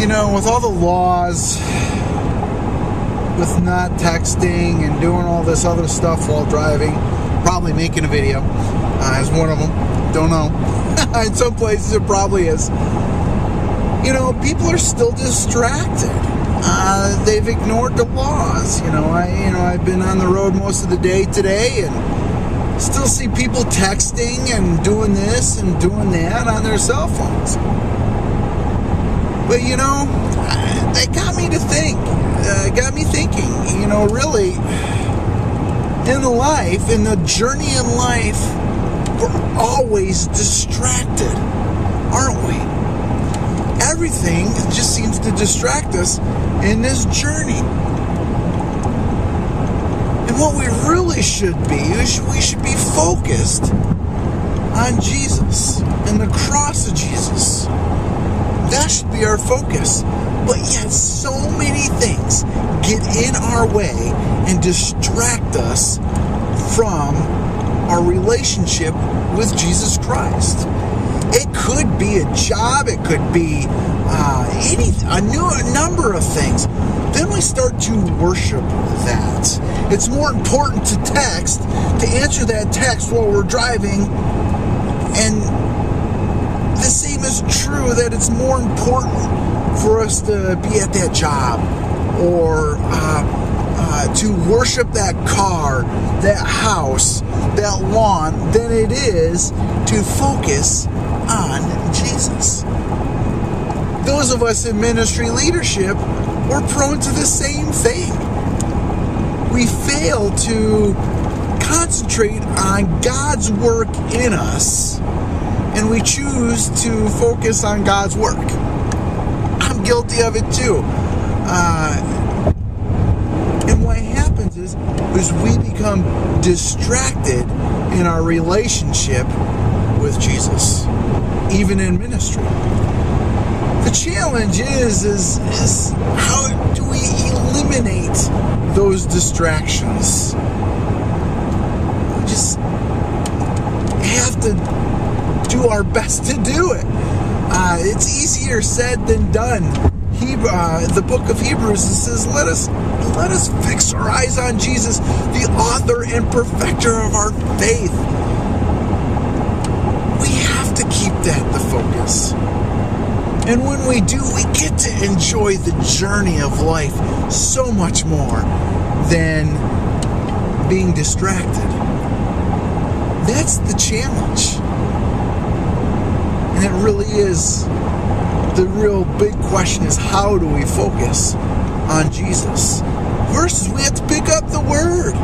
with all the laws, with not texting and doing all this other stuff while driving, probably making a video is one of them. Don't know. In some places it probably is. People are still distracted. They've ignored the laws. I've been on the road most of the day today and still see people texting and doing this and doing that on their cell phones. But that got me to think. Got me thinking. Really, in the journey in life, we're always distracted, aren't we? Everything just seems to distract us in this journey. And what we really should be, we should be focused on Jesus and the cross of Jesus. That should be our focus. But yet so many things get in our way and distract us from our relationship with Jesus Christ. It could be a job, it could be a number of things. Then we start to worship that. It's more important to text, to answer that text while we're driving, and the same is true that it's more important for us to be at that job or to worship that car, that house, that lawn than it is to focus on Jesus. Those of us in ministry leadership, we're prone to the same thing. We fail to concentrate on God's work in us, and we choose to focus on God's work. I'm guilty of it too. And what happens is we become distracted in our relationship with Jesus, even in ministry. The challenge is how do we eliminate those distractions? We just have to do our best to do it. It's easier said than done. The book of Hebrews says, let us fix our eyes on Jesus, the author and perfecter of our faith. We have to keep that the focus. And when we do, we get to enjoy the journey of life so much more than being distracted. That's the challenge. And it really is. The real big question is, how do we focus on Jesus? Versus, we have to pick up the Word.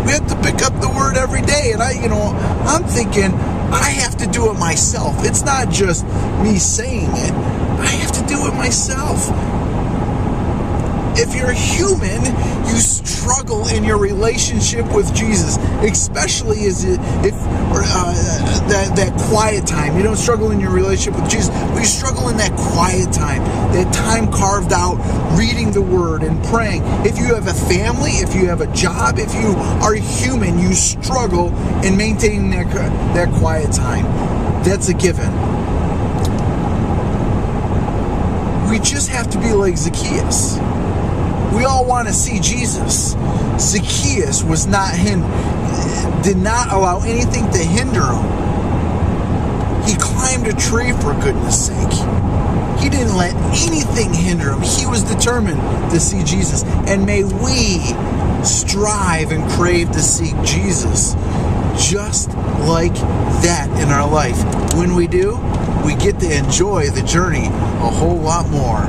We have to pick up the Word every day. And I'm thinking, I have to do it myself. It's not just me saying it. I have to do it myself. If you're human, you struggle in your relationship with Jesus, especially that quiet time. You don't struggle in your relationship with Jesus, but you struggle in that quiet time, that time carved out reading the Word and praying. If you have a family, if you have a job, if you are human, you struggle in maintaining that quiet time. That's a given. We just have to be like Zacchaeus. We all want to see Jesus. Zacchaeus did not allow anything to hinder him. He climbed a tree, for goodness sake. He didn't let anything hinder him. He was determined to see Jesus. And may we strive and crave to see Jesus just like that in our life. When we do, we get to enjoy the journey a whole lot more.